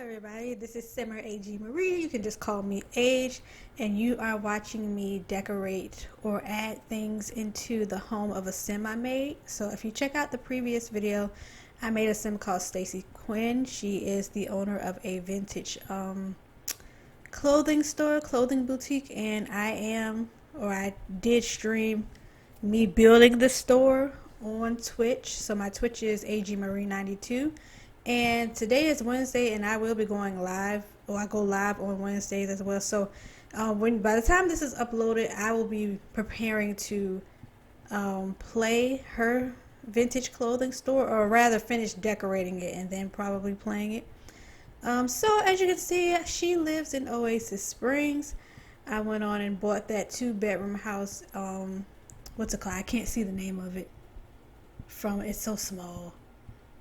Everybody, this is Simmer AG Marie. You can just call me Age, and you are watching me decorate or add things into the home of a sim I made. So if you check out the previous video, I made a sim called Stacie Quinn. She is the owner of a vintage clothing store, clothing boutique, and I did stream me building the store on Twitch. So my Twitch is AG Marie 92. And today is Wednesday, and I will be going live, or I go live on Wednesdays as well. So, by the time this is uploaded, I will be preparing to play her vintage clothing store, or rather, finish decorating it and then probably playing it. So as you can see, she lives in Oasis Springs. I went on and bought that 2-bedroom house. What's it called? I can't see the name of it. It's so small.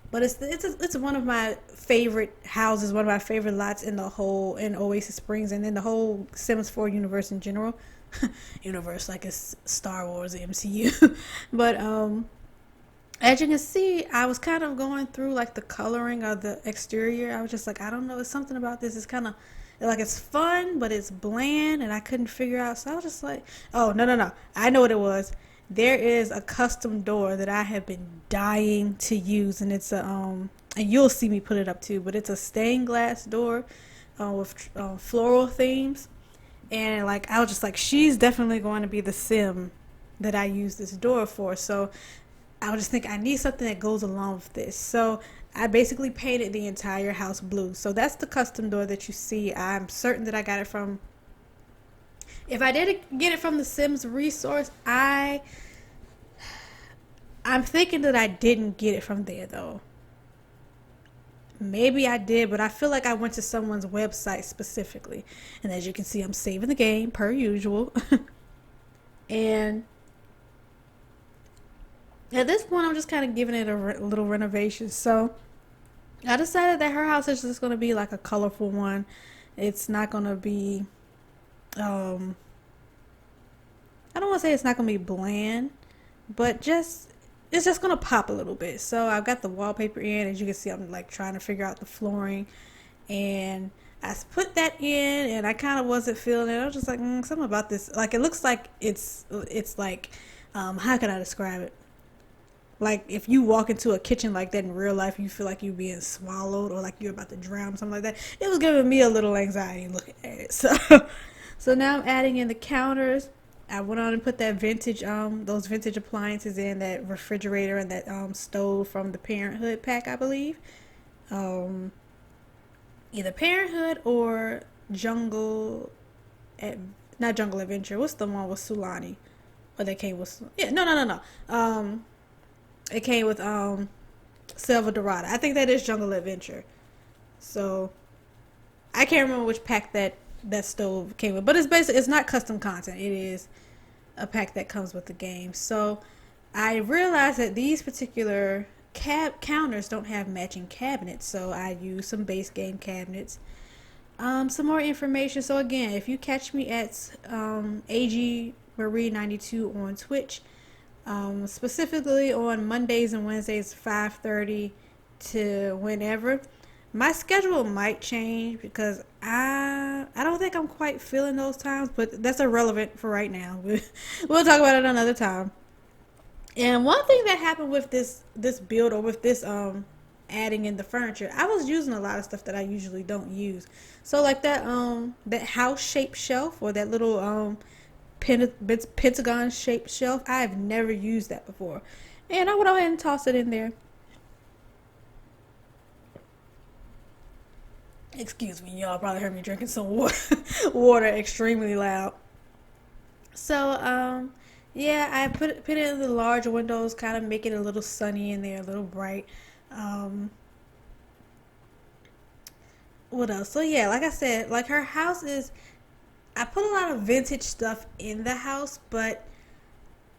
But it's one of my favorite houses, one of my favorite lots in Oasis Springs, and in the whole Sims 4 universe in general. Universe like it's Star Wars, MCU. But as you can see, I was kind of going through like the coloring of the exterior. I was just like, I don't know, there's something about this. It's kind of like it's fun, but it's bland, and I couldn't figure out. So I was just like, oh no, I know what it was. There is a custom door that I have been dying to use, and it's and you'll see me put it up too, but it's a stained glass door with floral themes. And like I was just like, she's definitely going to be the sim that I use this door for. So I was just think I need something that goes along with this. So I basically painted the entire house blue. So that's the custom door that you see. I'm certain that I got it from, if I didn't get it from the Sims resource, I'm thinking that I didn't get it from there though. Maybe I did, but I feel like I went to someone's website specifically. And as you can see, I'm saving the game per usual. And at this point, I'm just kind of giving it a little renovation. So I decided that her house is just going to be like a colorful one. It's not going to be I don't want to say it's not going to be bland, but it's just going to pop a little bit. So I've got the wallpaper in. As you can see, I'm like trying to figure out the flooring, and I put that in, and I kind of wasn't feeling it. I was just like, something about this. Like it looks like it's like, how can I describe it? Like if you walk into a kitchen like that in real life, you feel like you're being swallowed or like you're about to drown, something like that. It was giving me a little anxiety looking at it. So now I'm adding in the counters. I went on and put that vintage, those vintage appliances in, that refrigerator and that stove from the Parenthood pack, I believe. Either Parenthood or not Jungle Adventure. What's the one with Sulani? Or they came with, yeah, no. It came with Selva Dorada. I think that is Jungle Adventure. So I can't remember which pack that stove came with, but it's not custom content. It is a pack that comes with the game. So I realized that these particular counters don't have matching cabinets, so I used some base game cabinets. Some more information. So again, if you catch me at AG Marie 92 on Twitch, specifically on Mondays and Wednesdays 5:30 to whenever. My schedule might change because I don't think I'm quite feeling those times, but that's irrelevant for right now. We'll talk about it another time. And one thing that happened with this build, or with this adding in the furniture, I was using a lot of stuff that I usually don't use. So like that house shaped shelf, or that little pentagon shaped shelf, I've never used that before. And I went ahead and tossed it in there. Excuse me, y'all probably heard me drinking some water extremely loud. So, yeah, I put it in the large windows, kind of make it a little sunny in there, a little bright. What else? So yeah, like I said, like her house is, I put a lot of vintage stuff in the house, but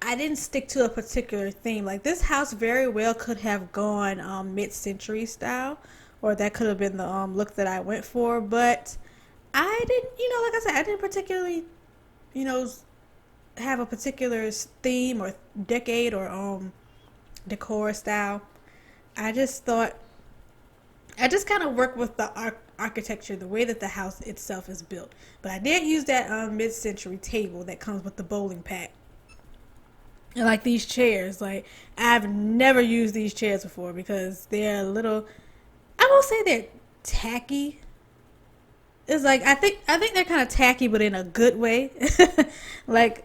I didn't stick to a particular theme. Like this house very well could have gone mid-century style, or that could have been the look that I went for, but I didn't, like I said, I didn't particularly, you know, have a particular theme or decade or decor style. I just thought I just kind of work with the architecture, the way that the house itself is built. But I did use that mid-century table that comes with the bowling pack. And like these chairs, like I've never used these chairs before because they're a little. I won't say they're tacky. It's like I think they're kind of tacky, but in a good way. like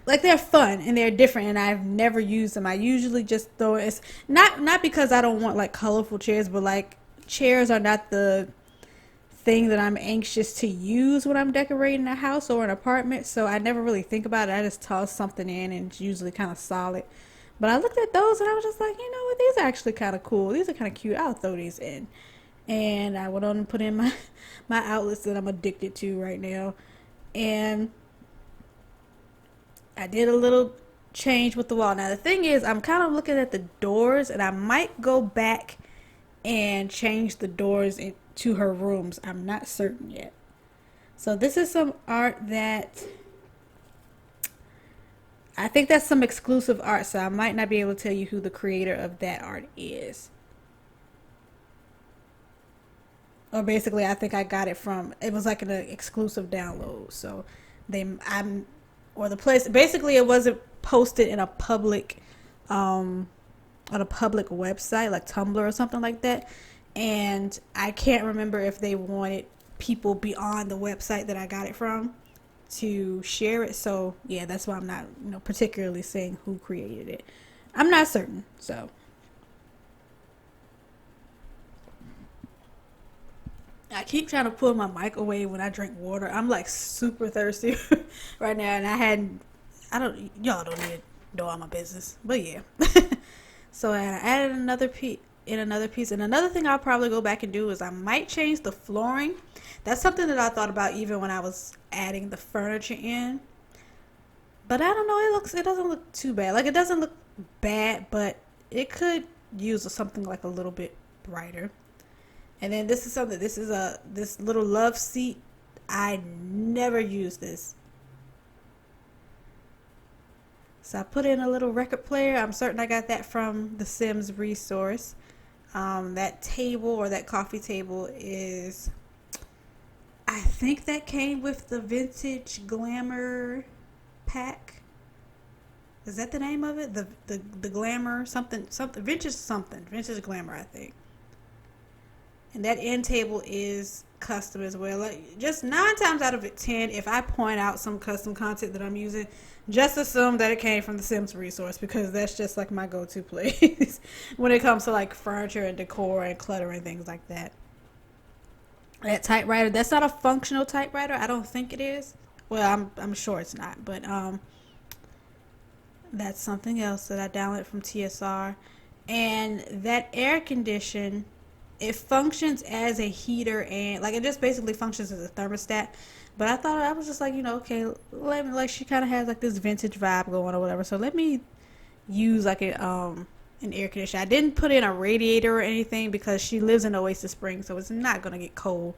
like they're fun and they're different, and I've never used them. I usually just throw it. It's not because I don't want like colorful chairs, but like chairs are not the thing that I'm anxious to use when I'm decorating a house or an apartment. So I never really think about it. I just toss something in, and it's usually kind of solid. But I looked at those and I was just like, you know what? These are actually kind of cool. These are kind of cute. I'll throw these in. And I went on and put in my outlets that I'm addicted to right now. And I did a little change with the wall. Now the thing is, I'm kind of looking at the doors, and I might go back and change the doors to her rooms. I'm not certain yet. So this is some art that I think that's some exclusive art, so I might not be able to tell you who the creator of that art is. Or basically, I think I got it from. It was like an exclusive download. So I'm, or the place. Basically, it wasn't posted in a public, on a public website like Tumblr or something like that. And I can't remember if they wanted people beyond the website that I got it from to share it. So yeah, that's why I'm not, particularly saying who created it. I'm not certain. So I keep trying to pull my mic away when I drink water. I'm like super thirsty right now, and y'all don't need to know all my business, but yeah. So I added another piece, and another thing I'll probably go back and do is I might change the flooring. That's something that I thought about even when I was adding the furniture in. But I don't know, it doesn't look too bad. Like, it doesn't look bad, but it could use something like a little bit brighter. And then this little love seat. I never use this. So I put in a little record player. I'm certain I got that from the Sims resource. That table, or that coffee table, I think that came with the Vintage Glamour pack. Is that the name of it? The Glamour something Vintage Glamour, I think. And that end table is custom as well. Like, just 9 times out of 10, if I point out some custom content that I'm using, just assume that it came from the Sims resource, because that's just like my go-to place when it comes to like furniture and decor and clutter and things like that. That typewriter, that's not a functional typewriter. I don't think it is. Well, I'm sure it's not, but that's something else that I downloaded from TS4. And that air condition, it functions as a heater, and like it just basically functions as a thermostat. But I was just like, okay, let me, like, she kind of has like this vintage vibe going or whatever. So let me use like an air conditioner. I didn't put in a radiator or anything because she lives in Oasis Springs, so it's not gonna get cold,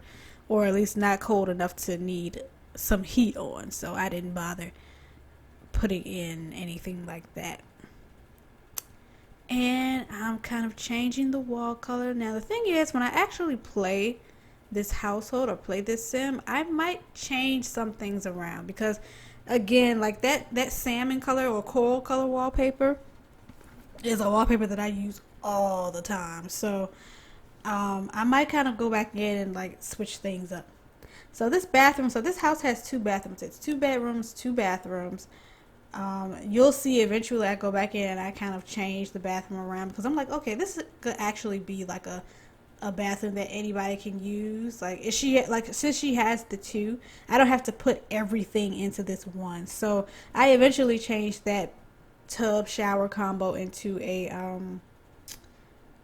or at least not cold enough to need some heat on. So I didn't bother putting in anything like that. And I'm kind of changing the wall color. Now the thing is, when I actually play this household or play this sim, I might change some things around, because again, like that salmon color or coral color wallpaper is a wallpaper that I use all the time. So I might kind of go back in and like switch things up. So this house has 2 bathrooms. It's 2 bedrooms, 2 bathrooms. You'll see eventually I go back in and I kind of change the bathroom around, because I'm like, okay, this could actually be like a bathroom that anybody can use. Like, since she has the 2, I don't have to put everything into this one. So I eventually changed that tub shower combo into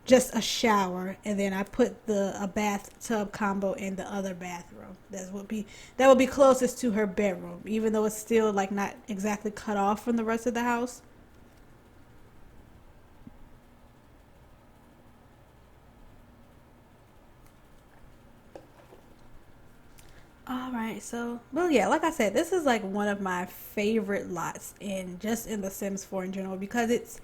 just a shower, and then I put a bathtub combo in the other bathroom. That would be closest to her bedroom, even though it's still like not exactly cut off from the rest of the house. All right, so well, yeah, like I said, this is like one of my favorite lots in the Sims 4 in general, because it's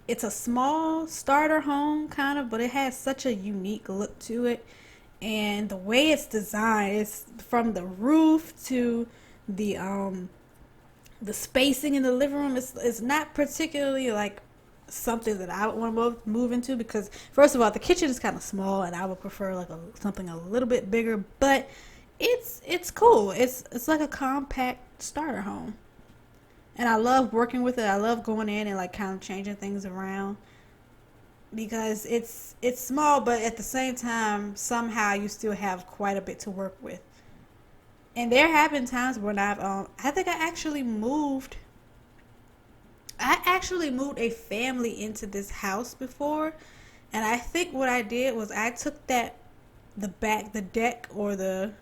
it's a small starter home kind of, but it has such a unique look to it. And the way it's designed, it's from the roof to the the spacing in the living room is not particularly like something that I would want to move into, because first of all the kitchen is kind of small and I would prefer like something a little bit bigger, but it's cool. It's like a compact starter home, and I love working with it. I love going in and like kind of changing things around, because it's small, but at the same time somehow you still have quite a bit to work with. And there have been times when I think I actually moved a family into this house before, and I think what I did was I took the deck, or the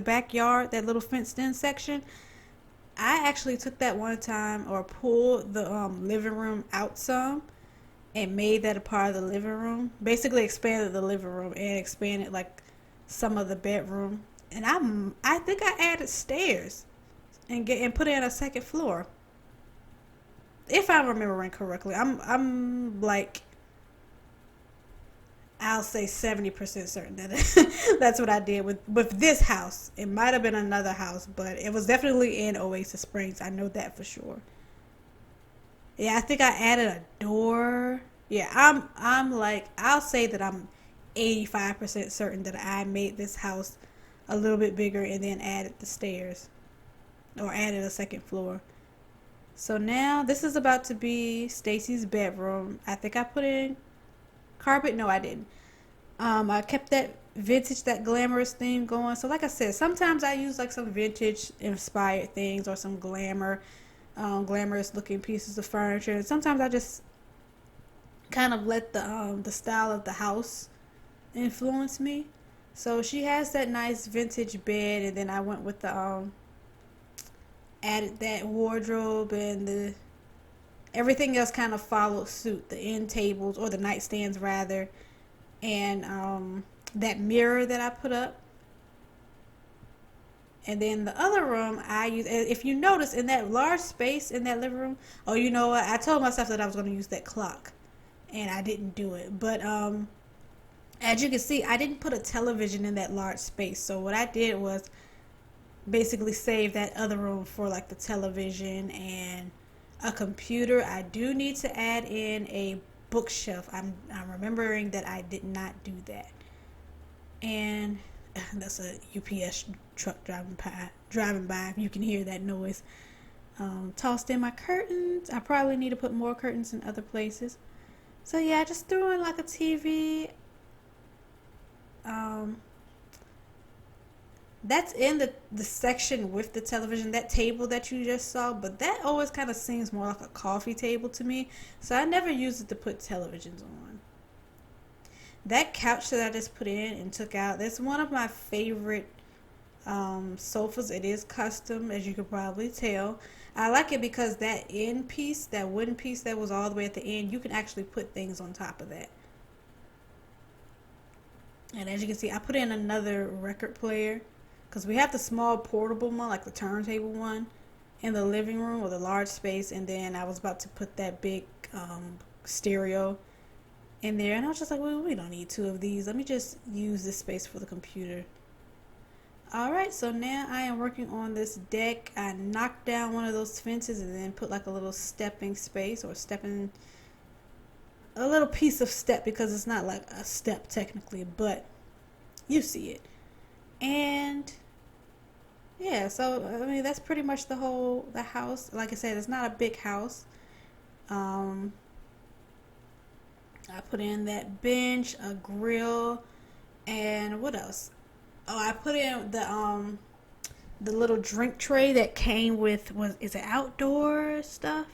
backyard, that little fenced in section. I actually took that one time, or pulled the living room out some, and made that a part of the living room. Basically expanded the living room and expanded like some of the bedroom. And I think I added stairs and put in a second floor, if I'm remembering correctly. I'm like, I'll say 70% certain that that's what I did with this house. It might have been another house, but it was definitely in Oasis Springs. I know that for sure. Yeah, I think I added a door. Yeah, I'm like, I'll say that I'm 85% certain that I made this house a little bit bigger and then added the stairs, or added a second floor. So now this is about to be Stacie's bedroom. I think I put in carpet. No, I didn't. I kept that glamorous theme going. So like I said, sometimes I use like some vintage inspired things, or some glamorous looking pieces of furniture. And sometimes I just kind of let the style of the house influence me. So she has that nice vintage bed, and then I went with the added that wardrobe, and the everything else kind of followed suit. The end tables, or the nightstands rather, and that mirror that I put up. And then the other room I use, if you notice, in that large space in that living room, oh, you know what? I told myself that I was going to use that clock, and I didn't do it. But as you can see, I didn't put a television in that large space. So what I did was basically save that other room for like the television and a computer. I do need to add in a bookshelf. I'm remembering that I did not do that. And that's a UPS truck driving by. You can hear that noise. Tossed in my curtains. I probably need to put more curtains in other places. So yeah, I just threw in like a TV. Um, that's in the section with the television, that table that you just saw, but that always kind of seems more like a coffee table to me, so I never use it to put televisions on. That couch that I just put in and took out, that's one of my favorite sofas. It is custom, as you could probably tell. I like it because that end piece, that wooden piece that was all the way at the end, you can actually put things on top of that. And as you can see, I put in another record player, because we have the small portable one, like the turntable one, in the living room, or the large space. And then I was about to put that big stereo in there, and I was just like, well, we don't need two of these. Let me just use this space for the computer. Alright, so now I am working on this deck. I knocked down one of those fences and then put like a little stepping space, or a little piece of step, because it's not like a step technically, but you see it. And yeah, so I mean, that's pretty much the house. Like I said, it's not a big house. um I put in that bench, a grill, and what else? Oh, I put in the little drink tray that came with, is it outdoor stuff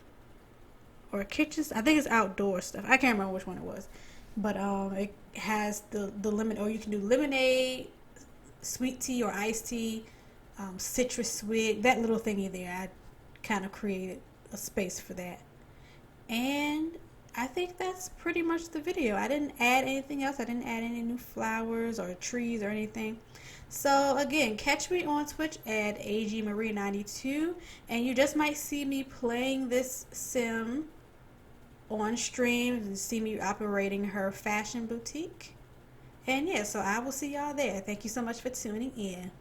or kitchen? I think it's outdoor stuff. I can't remember which one it was. But it has the lemon, or you can do lemonade, sweet tea or iced tea, citrus swig, that little thingy there. I kind of created a space for that. And I think that's pretty much the video. I didn't add anything else. I didn't add any new flowers or trees or anything. So again, catch me on Twitch at agmarie92, and you just might see me playing this sim on stream and see me operating her fashion boutique. And yeah, so I will see y'all there. Thank you so much for tuning in.